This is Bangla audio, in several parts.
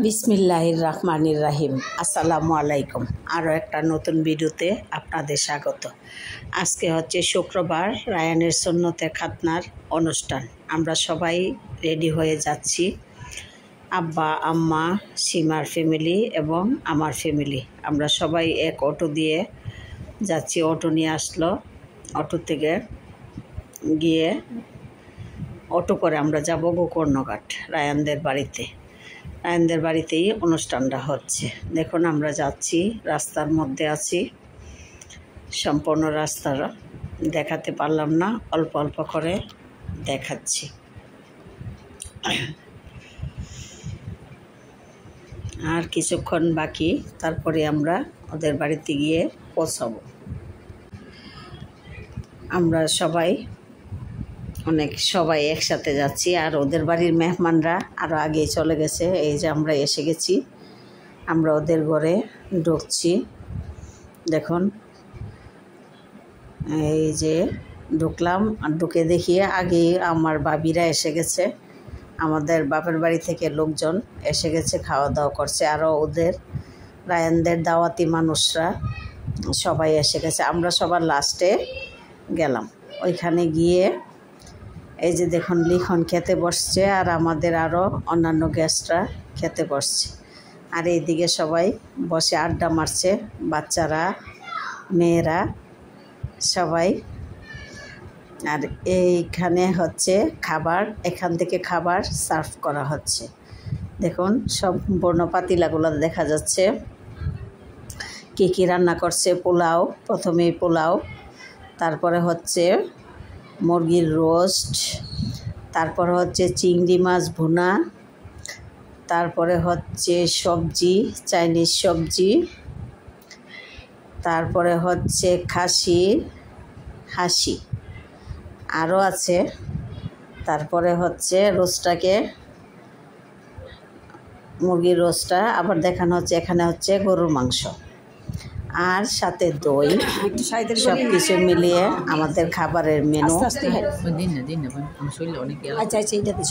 বিসমিল্লাহির রহমানির রহিম। আসসালামু আলাইকুম। আরও একটা নতুন ভিডিওতে আপনাদের স্বাগত। আজকে হচ্ছে শুক্রবার, রায়ানের সুন্নতে খাতনার অনুষ্ঠান। আমরা সবাই রেডি হয়ে যাচ্ছি, আব্বা, আম্মা, সীমার ফ্যামিলি এবং আমার ফ্যামিলি। আমরা সবাই এক অটো দিয়ে যাচ্ছি। অটো নিয়ে আসলো, অটো থেকে গিয়ে অটো করে আমরা যাব গোকর্ণঘাট রায়ানদের বাড়িতে। রায়ানদের বাড়িতেই অনুষ্ঠানটা হচ্ছে। দেখুন আমরা যাচ্ছি, রাস্তার মধ্যে আছি। সম্পূর্ণ রাস্তাটা দেখাতে পারলাম না, অল্প অল্প করে দেখাচ্ছি। আর কিছুক্ষণ বাকি, তারপরে আমরা ওদের বাড়িতে গিয়ে পৌঁছাবো। আমরা সবাই একসাথে যাচ্ছি। আর ওদের বাড়ির মেহমানরা আরও আগে চলে গেছে। এই যে আমরা এসে গেছি, আমরা ওদের ঘরে ঢুকছি। দেখুন এই যে ঢুকলাম, আর ঢুকে দেখিয়ে আগে আমার বাবিরা এসে গেছে। আমাদের বাপের বাড়ি থেকে লোকজন এসে গেছে, খাওয়া দাওয়া করছে। আরও ওদের রায়ানদের দাওয়াতি মানুষরা সবাই এসে গেছে। আমরা সবার লাস্টে গেলাম। ওইখানে গিয়ে এই যে দেখুন লিখন খেতে বসছে, আর আমাদের আরও অন্যান্য গেস্টরা খেতে বসছে। আর এইদিকে সবাই বসে আড্ডা মারছে, বাচ্চারা, মেয়েরা সবাই। আর এইখানে হচ্ছে খাবার, এখান থেকে খাবার সার্ভ করা হচ্ছে। দেখুন সম্পূর্ণ পাতিলাগুলো দেখা যাচ্ছে। কী কী রান্না করছে। পোলাও, প্রথমেই পোলাও, তারপরে হচ্ছে মুরগির রোস্ট, তারপরে হচ্ছে চিংড়ি মাছ ভুনা, তারপরে হচ্ছে সবজি, চাইনিজ সবজি, তারপরে হচ্ছে হাঁসি আরও আছে। তারপরে হচ্ছে মুরগির রোস্টটা আবার দেখানো হচ্ছে। এখানে হচ্ছে গরুর মাংস আর সাথে দই, সব কিছু মিলিয়ে আমাদের খাবারের মেনু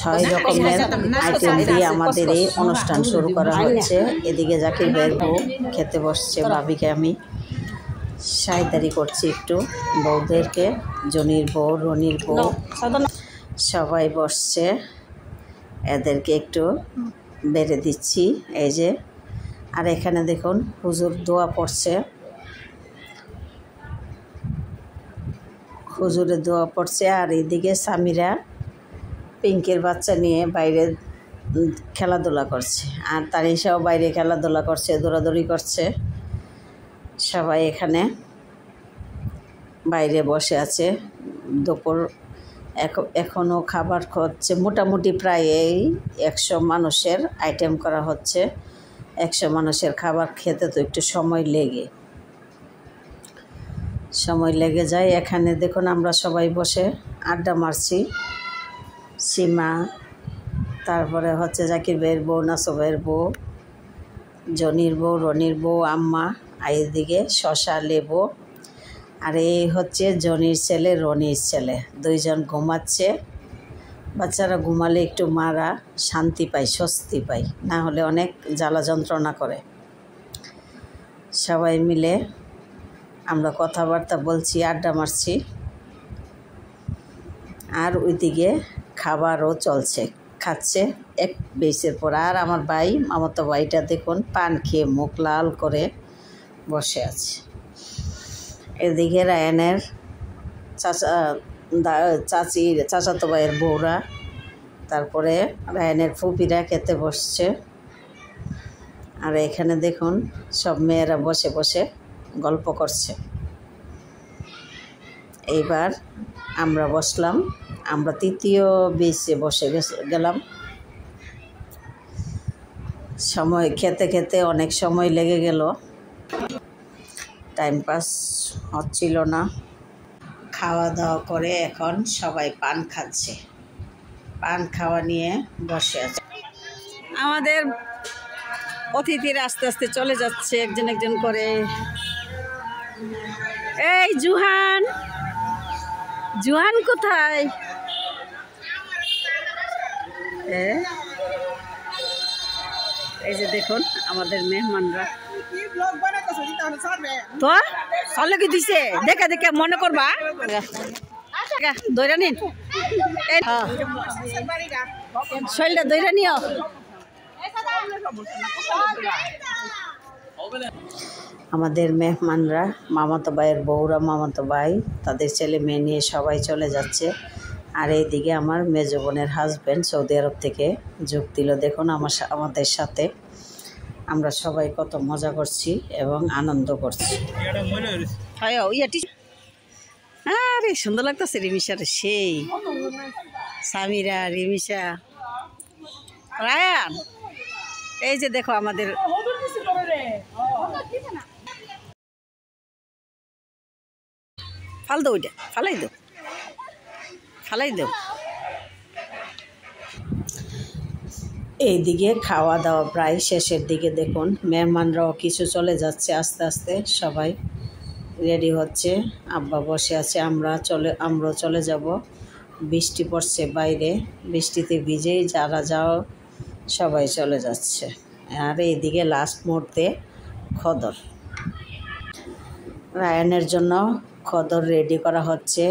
6 রকমের আইটেম দিয়ে আমাদের এই অনুষ্ঠান শুরু করা হচ্ছে। এদিকে জাকির ভাইয়ের বউ খেতে বসছে, ভাবিকে আমি সাহিদারি করছি একটু, বউদেরকে, জনির বউ, রনির বউ সবাই বসছে, এদেরকে একটু বেড়ে দিচ্ছি। এই যে, আর এখানে দেখুন হুজুর দোয়া পড়ছে, হুজুরের দোয়া পড়ছে। আর এইদিকে সামিরা পিঙ্কের বাচ্চা নিয়ে বাইরে খেলাধুলা করছে, আর তানিশাও বাইরে খেলাধুলা করছে, দৌড়াদৌড়ি করছে। সবাই এখানে বাইরে বসে আছে। দুপুর এখনও খাবার হচ্ছে, মোটামুটি প্রায় এই 100 মানুষের আইটেম করা হচ্ছে। 100 মানুষের খাবার খেতে তো একটু সময় লেগে যায়। এখানে দেখুন আমরা সবাই বসে আড্ডা মারছি। সীমা, তারপরে হচ্ছে জাকির ভাইয়ের বউ, নাসো ভাইয়ের বউ, জনির বউ, রনির বউ, আম্মা, আর এদিকে শশা, লেবু। আর এই হচ্ছে জনির ছেলে, রনির ছেলে, 2 জন ঘুমাচ্ছে। বাচ্চারা ঘুমালে একটু মারা শান্তি পায়, স্বস্তি পায়, না হলে অনেক জ্বালা যন্ত্রণা করে। সবাই মিলে আমরা কথাবার্তা বলছি, আড্ডা মারছি। আর ওইদিকে খাবারও চলছে, খাচ্ছে এক বেসের পর। আর আমার ভাই, মামাতো ভাইটা দেখুন পান খেয়ে মুখ লাল করে বসে আছে। এদিকে রায়ানের চাচাতো ভাইয়ের বউরা, তারপরে রায়ানের ফুপিরা খেতে বসছে। আর এখানে দেখুন সব মেয়েরা বসে বসে গল্প করছে। এইবার আমরা বসলাম, আমরা 3য় বেঞ্চে বসে গেলাম। সময় খেতে খেতে অনেক সময় লেগে গেল, টাইম পাস হচ্ছিল না। খাওয়া দাওয়া করে এখন সবাই পান খাচ্ছে, পান খাওয়া নিয়ে বসে আছে। আমাদের অতিথিরা আস্তে আস্তে চলে যাচ্ছে একজন একজন করে। এই জুহান কোথায়? এই যে দেখুন আমাদের মেহমানরা তো চলে কি দিছে দেখে দেখে মনে করবা দইরা নিন শৈলটা দইরা নিও। আমাদের মেহমানরা মামাতো ভাইয়ের বউরা মামাতো ভাই তাদের ছেলে মেয়ে নিয়ে সবাই চলে যাচ্ছে। আর এইদিকে আমার মেজো বোনের হাজব্যান্ড সৌদি আরব থেকে যোগ দিল। দেখুন আমাদের সাথে আমরা সবাই কত মজা করছি এবং আনন্দ করছি। আরে সুন্দর লাগতেছে রিমিশার সেই সামিরা রিমিশা রায়ান। এই যে দেখো আমাদের ফাল দো ওইটা ফালাই দো ফালাই দো। এইদিকে খাওয়া দাওয়া প্রায় শেষের দিকে। দেখুন মেহমানরাও কিছু চলে যাচ্ছে আস্তে আস্তে, সবাই রেডি হচ্ছে। আব্বা বসে আছে, আমরাও চলে যাব। বৃষ্টি পড়ছে বাইরে, বৃষ্টিতে ভিজেই যারা যাও সবাই চলে যাচ্ছে। আর এইদিকে লাস্ট মুহূর্তে খদর রায়ানের জন্য খদর রেডি করা হচ্ছে।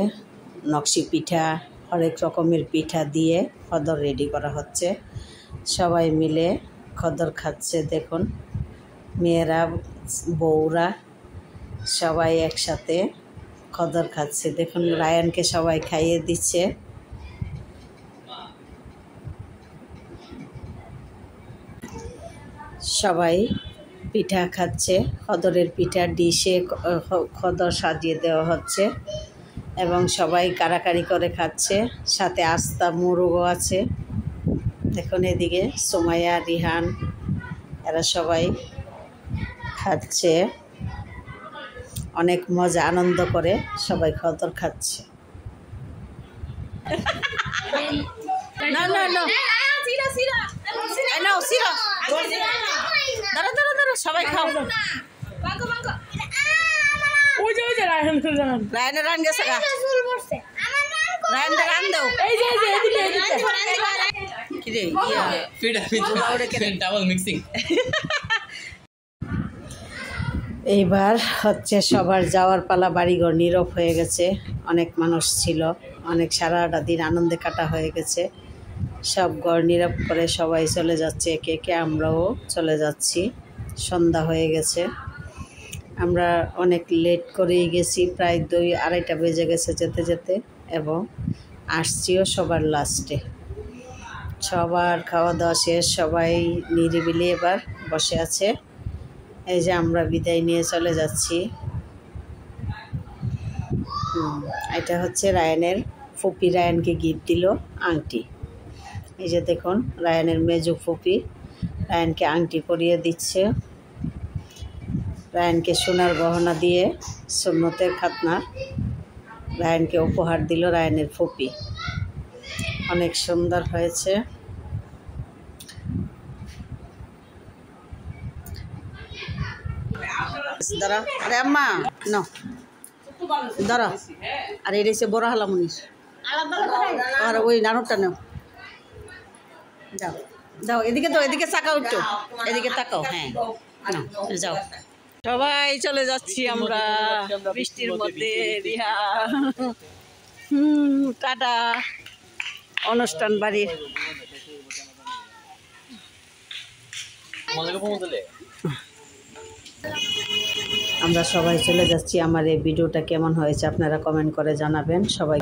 নকশি পিঠা হরেক রকমের পিঠা দিয়ে খদর রেডি করা হচ্ছে। সবাই মিলে খদর খাচ্ছে। দেখুন মেয়েরা বউরা সবাই একসাথে খদর খাচ্ছে। দেখুন রায়ানকে সবাই খাইয়ে দিচ্ছে। সবাই পিঠা খাচ্ছে। খদরের পিঠা ডিশে খদর সাজিয়ে দেওয়া হচ্ছে এবং সবাই কারাকারি করে খাচ্ছে। সাথে আস্তা মুরগও আছে। দেখুন এদিকে সুমাইয়া রিহান এরা সবাই খাচ্ছে, অনেক মজা আনন্দ করে সবাই খদর খাচ্ছে। সবাই খাও। রায়নের রান গেছে গা, রায়নের রান দাও। এইবার হচ্ছে সবার যাওয়ার পালা। বাড়িঘর নীরব হয়ে গেছে, অনেক মানুষ ছিল, অনেক সারাটা দিন আনন্দে কাটা হয়ে গেছে। সব ঘর নীরব করে সবাই চলে যাচ্ছে একে একে, আমরাও চলে যাচ্ছি। সন্ধ্যা হয়ে গেছে, আমরা অনেক লেট করেই গেছি, প্রায় 2-2:30 বেজে গেছে যেতে যেতে, এবং আসছিও সবার লাস্টে। সবার খাওয়া দাওয়া শেষ, সবাই নিরিবিলি এবার বসে আছে। এই যে আমরা বিদায় নিয়ে চলে যাচ্ছি। এটা হচ্ছে রায়ানের ফুপি রায়ানকে গিফট দিল আংটি। এই যে দেখুন রায়ানের মেজো ফুপি রায়ানকে আংটি পরিয়ে দিচ্ছে। রায়ানকে সোনার গহনা দিয়ে সুন্নতের খাতনা রায়ানকে উপহার দিল রায়ানের ফুপি। অনেক সুন্দর হয়েছে। দাঁড়া, আরে আম্মা ন দাঁড়া। আর এটা হচ্ছে বড় হালামুনির, আর ওই নানুরটা নেও। যাও যাও, এদিকে তো, এদিকে তাকাও একটু, এদিকে তাকাও। হ্যাঁ যাও, সবাই চলে যাচ্ছি আমরা বৃষ্টির মধ্যে। রিহা টাটা অনুষ্ঠান বাড়ির। আমরা সবাই চলে যাচ্ছি। আমার এই ভিডিওটা কেমন হয়েছে আপনারা কমেন্ট করে জানাবেন। সবাই